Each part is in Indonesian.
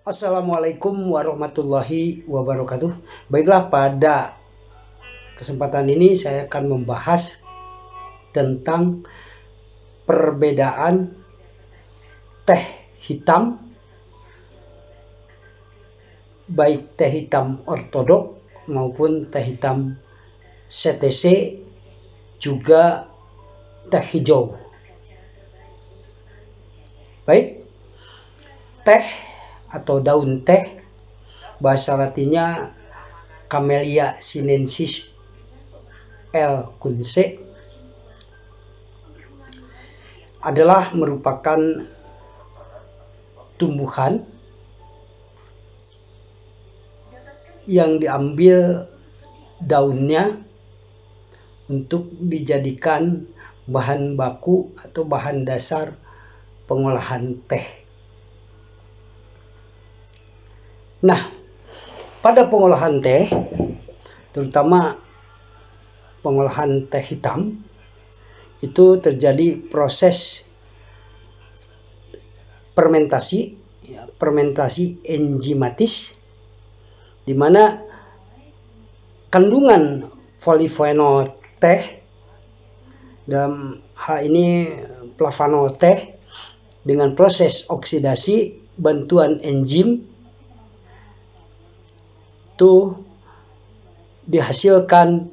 Assalamualaikum warahmatullahi wabarakatuh. Baiklah, pada kesempatan ini saya akan membahas tentang perbedaan teh hitam, baik teh hitam ortodok maupun teh hitam CTC, juga teh hijau. Baik, teh atau daun teh, bahasa latinnya Camellia sinensis L. Kunze, adalah merupakan tumbuhan yang diambil daunnya untuk dijadikan bahan baku atau bahan dasar pengolahan teh. Nah, pada pengolahan teh, terutama pengolahan teh hitam, itu terjadi proses fermentasi enzimatis, di mana kandungan polifenol teh, dalam hal ini flavanol teh, dengan proses oksidasi bantuan enzim itu dihasilkan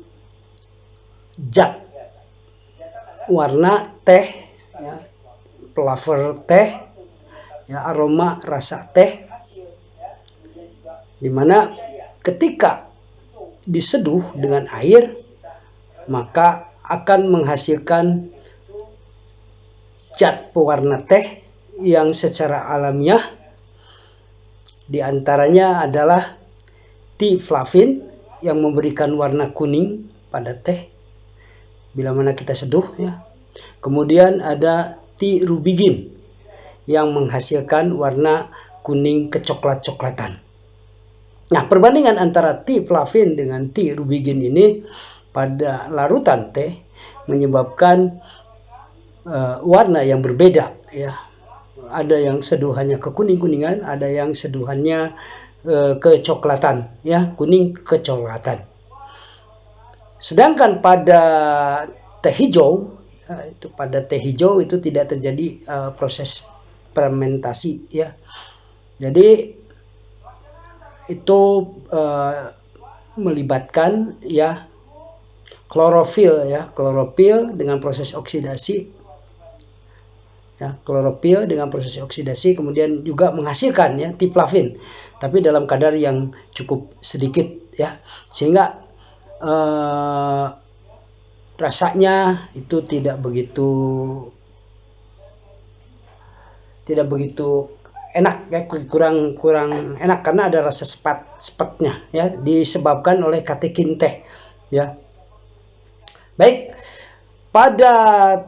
zat warna teh, ya, flavor teh, ya, aroma rasa teh, dimana ketika diseduh dengan air maka akan menghasilkan zat pewarna teh yang secara alamiah diantaranya adalah tiflavin yang memberikan warna kuning pada teh bila mana kita seduh, ya. Kemudian ada tirubigin yang menghasilkan warna kuning kecoklat-coklatan. Nah, perbandingan antara tiflavin dengan tirubigin ini pada larutan teh menyebabkan warna yang berbeda, ya. Ada yang seduhannya kekuning-kuningan, ada yang seduhannya kecoklatan, ya, kuning kecoklatan. Sedangkan pada teh hijau, ya, pada teh hijau itu tidak terjadi proses fermentasi, ya. Jadi itu melibatkan, ya, klorofil, ya, klorofil dengan proses oksidasi, ya, klorofil dengan proses oksidasi, kemudian juga menghasilkan, ya, tiflavin, tapi dalam kadar yang cukup sedikit, ya, sehingga rasanya itu tidak begitu enak, ya, kurang enak karena ada rasa sepatnya, ya, disebabkan oleh katekin teh, ya. Baik, pada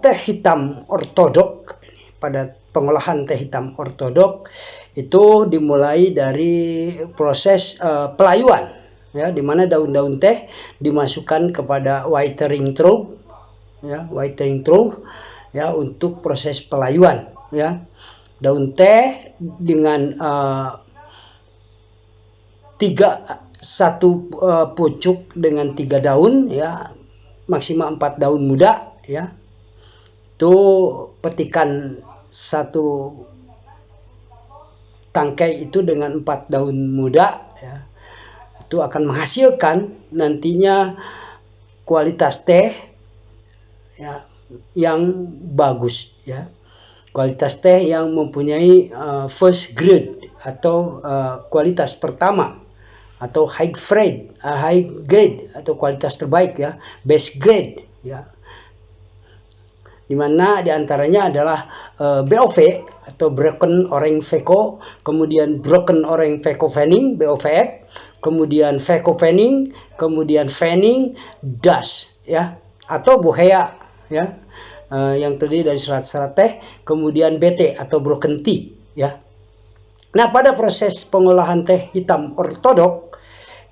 teh hitam ortodok, pada pengolahan teh hitam ortodok itu dimulai dari proses pelayuan, ya, di mana daun-daun teh dimasukkan kepada watering trough, ya, ya, untuk proses pelayuan, ya. Daun teh dengan satu pucuk dengan 3 daun, ya, maksimal 4 daun muda, ya. Itu petikan satu tangkai itu dengan 4 daun muda, ya, itu akan menghasilkan nantinya kualitas teh, ya, yang bagus, ya, kualitas teh yang mempunyai first grade atau kualitas pertama, atau high grade atau kualitas terbaik, ya, best grade, ya, dimana diantaranya adalah BOV atau Broken Orange Veco, kemudian Broken Orange Veco Fanning BOVF, kemudian Veco Fanning, kemudian Fanning Dust, ya, atau Bohea, ya, yang terdiri dari serat-serat teh, kemudian BT atau Broken Tea, ya. Nah, pada proses pengolahan teh hitam ortodok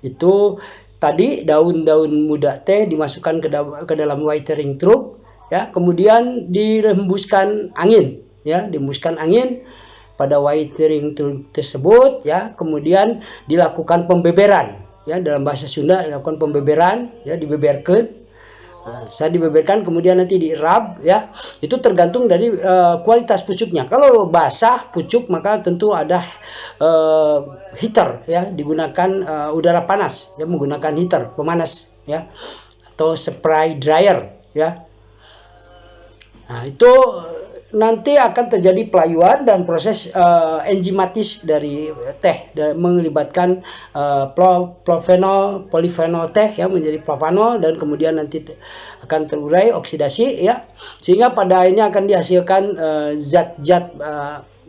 itu tadi daun-daun muda teh dimasukkan ke dalam watering trough, ya, kemudian dirembuskan angin, ya, dihembuskan angin, pada watering tersebut ya, kemudian dilakukan pembeberan ya, dalam bahasa Sunda dilakukan pembeberan ya, dibeberkan. Saya dibeberkan kemudian nanti diirab ya, itu tergantung dari kualitas pucuknya. Kalau basah pucuk maka tentu ada heater ya, digunakan udara panas ya, menggunakan heater pemanas ya, atau spray dryer ya. Nah, itu nanti akan terjadi pelayuan dan proses enzimatis dari teh, melibatkan polifenol teh ya menjadi propanol, dan kemudian nanti akan terurai oksidasi ya, sehingga pada akhirnya akan dihasilkan zat-zat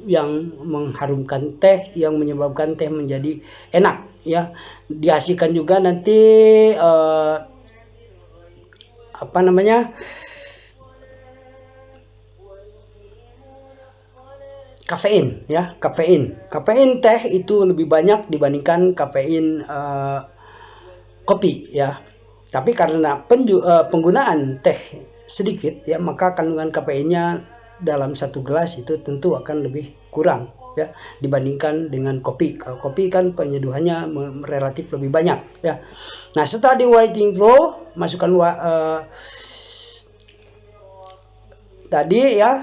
yang mengharumkan teh, yang menyebabkan teh menjadi enak ya. Dihasilkan juga nanti kafein ya, kafein teh itu lebih banyak dibandingkan kafein kopi ya. Tapi karena penggunaan teh sedikit ya, maka kandungan kafeinnya dalam satu gelas itu tentu akan lebih kurang ya dibandingkan dengan kopi. Kalau kopi kan penyeduhannya relatif lebih banyak ya. Nah, setelah di writing flow, masukkan tadi ya,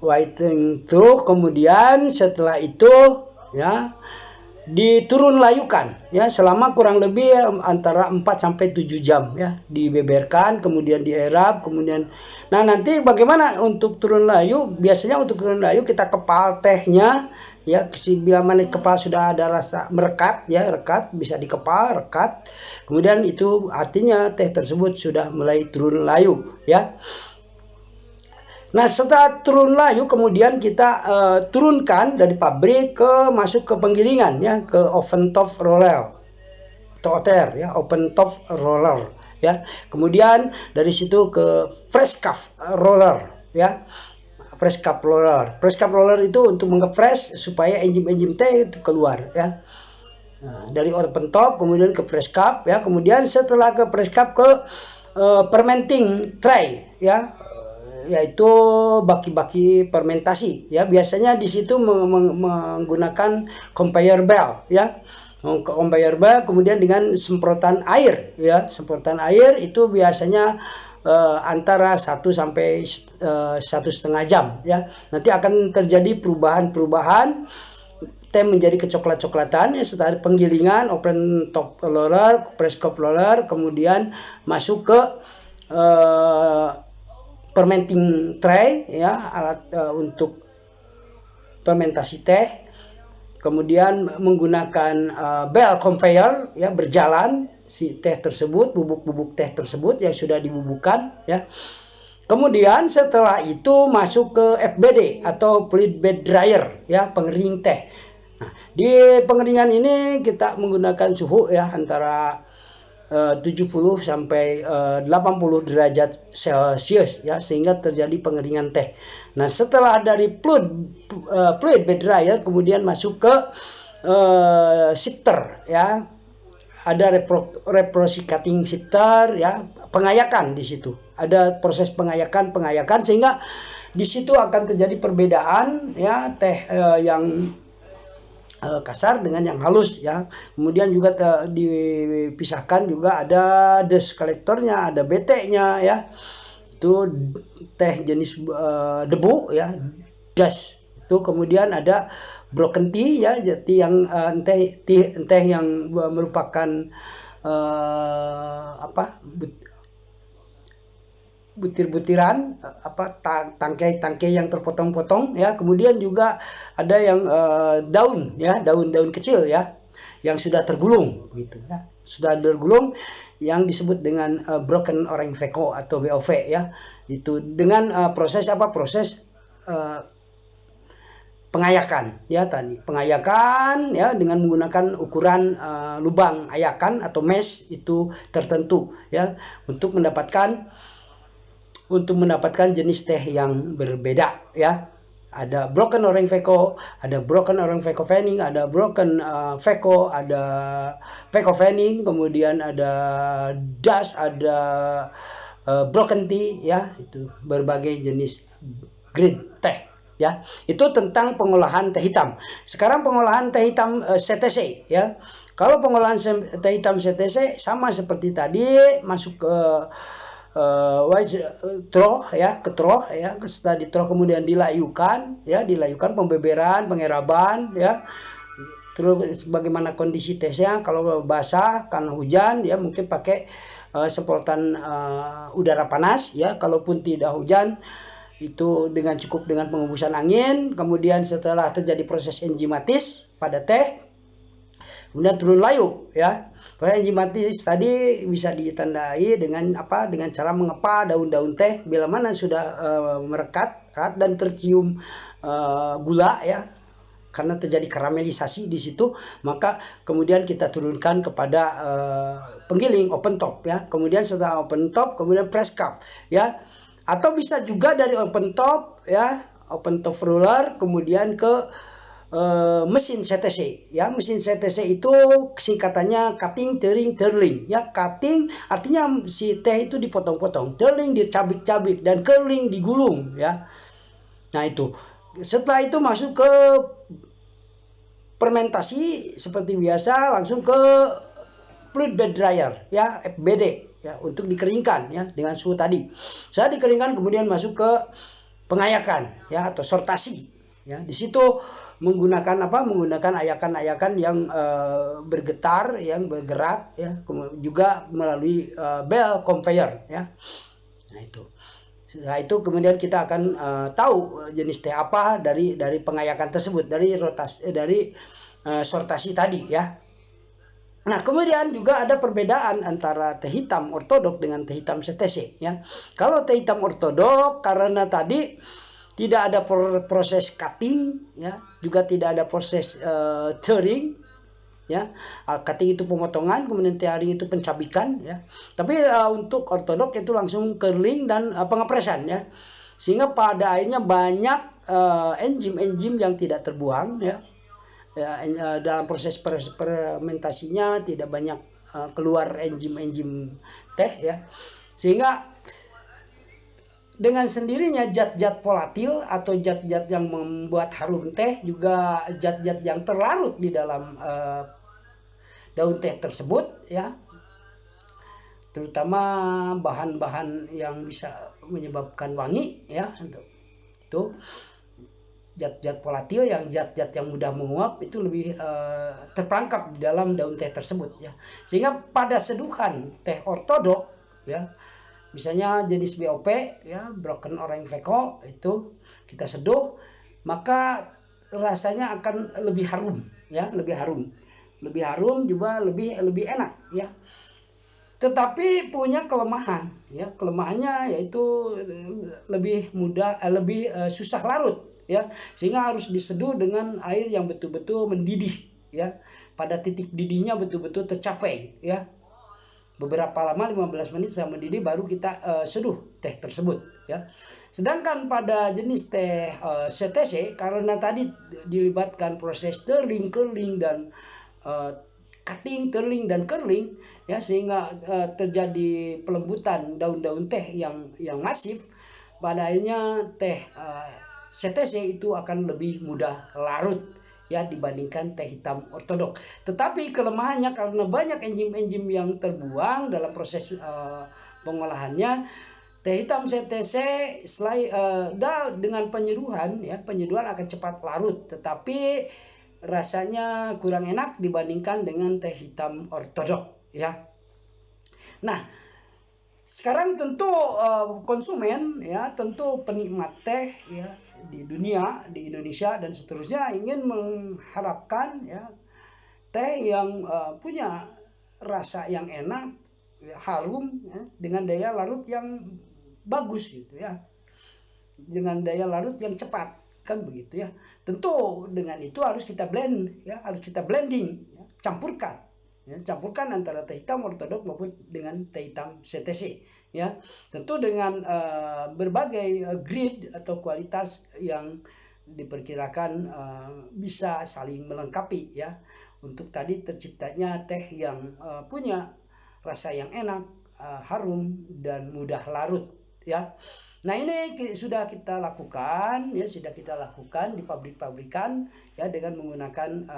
writing through, kemudian setelah itu ya diturun layukan ya selama kurang lebih antara 4 sampai 7 jam ya, dibeberkan kemudian dierab, kemudian nanti bagaimana untuk turun layu? Biasanya untuk turun layu kita kepal tehnya ya, bila mana kepal sudah ada rasa merekat ya, rekat bisa dikepal rekat, kemudian itu artinya teh tersebut sudah mulai turun layu ya. Nah, setelah turun layu kemudian kita turunkan dari pabrik masuk ke penggilingan ya, ke oven top roller atau OTR ya, open top roller ya. Kemudian dari situ ke press cup roller ya. Press cup roller itu untuk mengepres supaya enzim teh itu keluar ya. Nah, dari open top kemudian ke press cup ya, kemudian setelah ke press cup ke fermenting tray ya, yaitu baki-baki fermentasi ya. Biasanya di situ menggunakan conveyor belt ya, conveyor belt, kemudian dengan semprotan air ya. Semprotan air itu biasanya antara 1 sampai 1,5 jam ya. Nanti akan terjadi perubahan teh menjadi kecoklat-coklatan ya, setelah penggilingan open top roller, press cup roller, kemudian masuk ke fermenting tray ya, alat untuk fermentasi teh. Kemudian menggunakan bell conveyor ya, berjalan si teh tersebut, bubuk-bubuk teh tersebut yang sudah dibubukkan ya. Kemudian setelah itu masuk ke FBD atau fluid bed dryer ya, pengering teh. Nah, di pengeringan ini kita menggunakan suhu ya antara 70 sampai 80 derajat Celcius ya, sehingga terjadi pengeringan teh. Nah, setelah dari fluid bed dryer kemudian masuk ke sifter ya. Ada reciprocating sifter ya, pengayakan di situ. Ada proses pengayakan sehingga di situ akan terjadi perbedaan ya, teh yang kasar dengan yang halus ya. Kemudian juga dipisahkan juga ada dust collectornya, ada BT-nya ya. Itu teh jenis debu ya, dust. Itu kemudian ada broken tea ya, jadi yang teh yang merupakan butir-butiran tangkai yang terpotong-potong ya. Kemudian juga ada yang daun ya, daun-daun kecil ya yang sudah tergulung gitu ya, sudah tergulung, yang disebut dengan broken orange Veco atau BOV ya. Itu dengan proses pengayakan ya, tadi pengayakan ya dengan menggunakan ukuran lubang ayakan atau mesh itu tertentu ya, untuk mendapatkan jenis teh yang berbeda ya. Ada broken orange Veco, ada broken orange Veco fanning, ada broken Veco, ada Veco fanning, kemudian ada dust, ada broken tea ya. Itu berbagai jenis grade teh ya. Itu tentang pengolahan teh hitam. Sekarang pengolahan teh hitam CTC, ya. Kalau pengolahan teh hitam CTC sama seperti tadi, masuk ke trough, ya, ke trough, ya. Setelah di trough kemudian dilayukan, ya, dilayukan pembeberan, pengeraban, ya. Terus bagaimana kondisi tesnya, kalau basah karena hujan, ya mungkin pakai semprotan udara panas, ya. Kalaupun tidak hujan, itu cukup dengan pengembusan angin. Kemudian setelah terjadi proses enzimatis pada teh, kemudian turun layu, ya. Proses enzimatis tadi bisa ditandai dengan apa? Dengan cara mengepa daun-daun teh bila mana sudah merekat dan tercium gula, ya. Karena terjadi karamelisasi di situ, maka kemudian kita turunkan kepada penggiling open top, ya. Kemudian setelah open top, kemudian press cup, ya. Atau bisa juga dari open top, ya, open top roller, kemudian ke mesin CTC, ya. Mesin CTC itu singkatannya cutting, tearing, curling, ya. Cutting artinya si teh itu dipotong-potong, tearing dicabik-cabik, dan curling digulung, ya. Nah itu. Setelah itu masuk ke fermentasi seperti biasa, langsung ke fluid bed dryer, ya, FBD, ya, untuk dikeringkan, ya, dengan suhu tadi. Saya dikeringkan, kemudian masuk ke pengayakan, ya, atau sortasi, ya. Di situ menggunakan apa? Menggunakan ayakan-ayakan yang bergetar, yang bergerak, ya, juga melalui bell conveyor, ya. Nah itu. Nah itu kemudian kita akan tahu jenis teh apa dari pengayakan tersebut, dari sortasi tadi, ya. Nah kemudian juga ada perbedaan antara teh hitam ortodok dengan teh hitam CTC, ya. Kalau teh hitam ortodok, karena tadi tidak ada proses cutting, ya, juga tidak ada proses tearing, ya. Cutting itu pemotongan, kemudian tearing itu pencabikan, ya. Tapi untuk ortodok itu langsung curling dan pengepresan, ya. Sehingga pada akhirnya banyak enzim-enzim yang tidak terbuang, ya. Dalam proses fermentasinya tidak banyak keluar enzim-enzim teh, ya. Sehingga dengan sendirinya zat-zat volatil atau zat-zat yang membuat harum teh, juga zat-zat yang terlarut di dalam daun teh tersebut, ya. Terutama bahan-bahan yang bisa menyebabkan wangi, ya. Itu zat-zat volatil, yang zat-zat yang mudah menguap, itu lebih terperangkap di dalam daun teh tersebut, ya. Sehingga pada seduhan teh ortodok, ya, misalnya jenis BOP, ya, broken orange pleco, itu kita seduh, maka rasanya akan lebih harum, ya, lebih harum juga lebih enak, ya. Tetapi punya kelemahan, ya. Kelemahannya yaitu lebih mudah, lebih susah larut, ya, sehingga harus diseduh dengan air yang betul-betul mendidih, ya. Pada titik didihnya betul-betul tercapai, ya. Beberapa lama, 15 menit sampai mendidih, baru kita seduh teh tersebut, ya. Sedangkan pada jenis teh CTC, karena tadi dilibatkan proses tearing, curling, dan cutting, tearing, dan curling, ya, sehingga terjadi pelembutan daun-daun teh yang masif. Pada akhirnya teh CTC itu akan lebih mudah larut, ya, dibandingkan teh hitam ortodok. Tetapi kelemahannya karena banyak enzim-enzim yang terbuang dalam proses pengolahannya, teh hitam CTC dengan penyeduhan, ya, penyeduhan akan cepat larut, tetapi rasanya kurang enak dibandingkan dengan teh hitam ortodok, ya. Nah, sekarang tentu konsumen, ya, tentu penikmat teh, ya, di dunia, di Indonesia dan seterusnya ingin mengharapkan, ya, teh yang punya rasa yang enak, ya, harum, ya, dengan daya larut yang bagus, gitu, ya, dengan daya larut yang cepat, kan begitu, ya. Tentu dengan itu harus kita blend, ya, harus kita blending, ya, campurkan antara teh hitam ortodok maupun dengan teh hitam CTC, ya. Tentu dengan berbagai grade atau kualitas yang diperkirakan bisa saling melengkapi, ya, untuk tadi terciptanya teh yang punya rasa yang enak, harum, dan mudah larut, ya. Nah, ini sudah kita lakukan ya, sudah kita lakukan di pabrik-pabrikan ya dengan menggunakan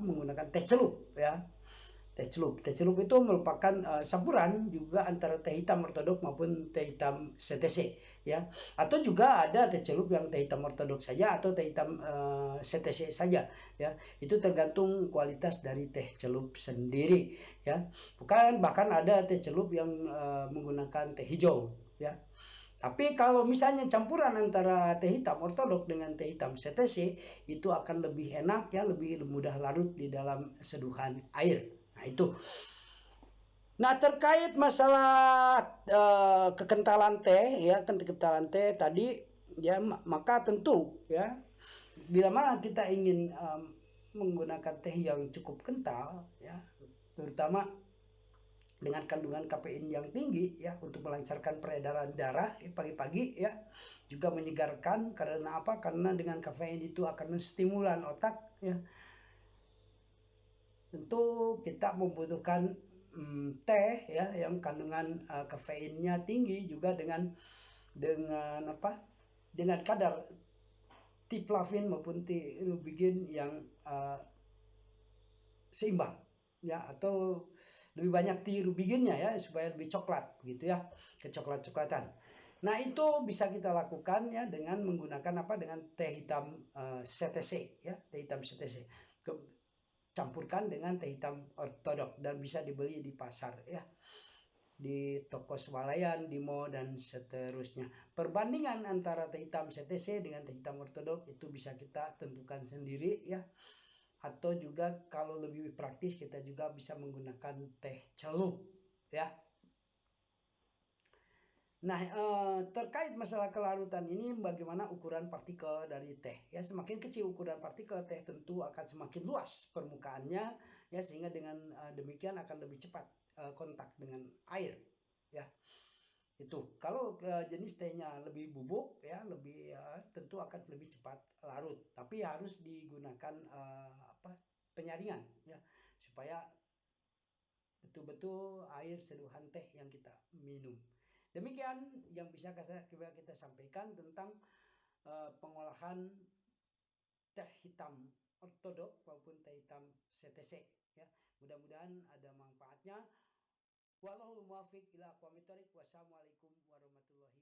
menggunakan teh celup ya. Teh celup. Teh celup itu merupakan campuran juga antara teh hitam ortodok maupun teh hitam CTC ya. Atau juga ada teh celup yang teh hitam ortodok saja atau teh hitam CTC saja ya. Itu tergantung kualitas dari teh celup sendiri ya. Bahkan ada teh celup yang menggunakan teh hijau ya. Tapi kalau misalnya campuran antara teh hitam ortodok dengan teh hitam CTC itu akan lebih enak ya, lebih mudah larut di dalam seduhan air. Nah, itu. Nah, terkait masalah kekentalan teh ya, kekentalan teh tadi ya, maka tentu ya bila mana kita ingin menggunakan teh yang cukup kental ya, terutama dengan kandungan kafein yang tinggi ya untuk melancarkan peredaran darah pagi-pagi ya, juga menyegarkan. Karena apa? Karena dengan kafein itu akan menstimulan otak ya. Tentu kita membutuhkan teh ya yang kandungan kafeinnya tinggi juga dengan dengan kadar tiflavin maupun tirubigin yang seimbang ya, atau lebih banyak tirubiginnya ya supaya lebih coklat gitu ya, kecoklat-coklatan. Nah, itu bisa kita lakukan ya dengan menggunakan dengan teh hitam CTC ya, teh hitam CTC. Campurkan dengan teh hitam ortodok dan bisa dibeli di pasar ya, di toko swalayan, di mall dan seterusnya. Perbandingan antara teh hitam CTC dengan teh hitam ortodok itu bisa kita tentukan sendiri ya. Atau juga kalau lebih praktis kita juga bisa menggunakan teh celup ya. Nah, terkait masalah kelarutan ini, bagaimana ukuran partikel dari teh ya. Semakin kecil ukuran partikel teh tentu akan semakin luas permukaannya ya, sehingga dengan demikian akan lebih cepat kontak dengan air ya. Itu kalau jenis tehnya lebih bubuk ya, lebih tentu akan lebih cepat larut, tapi harus digunakan penyaringan ya, supaya betul-betul air seduhan teh yang kita minum. Demikian yang bisa kita sampaikan tentang pengolahan teh hitam ortodok maupun teh hitam CTC ya. Mudah-mudahan ada manfaatnya. Wallahul muwaffiq ila aqwamit thoriq. Wassalamualaikum warahmatullahi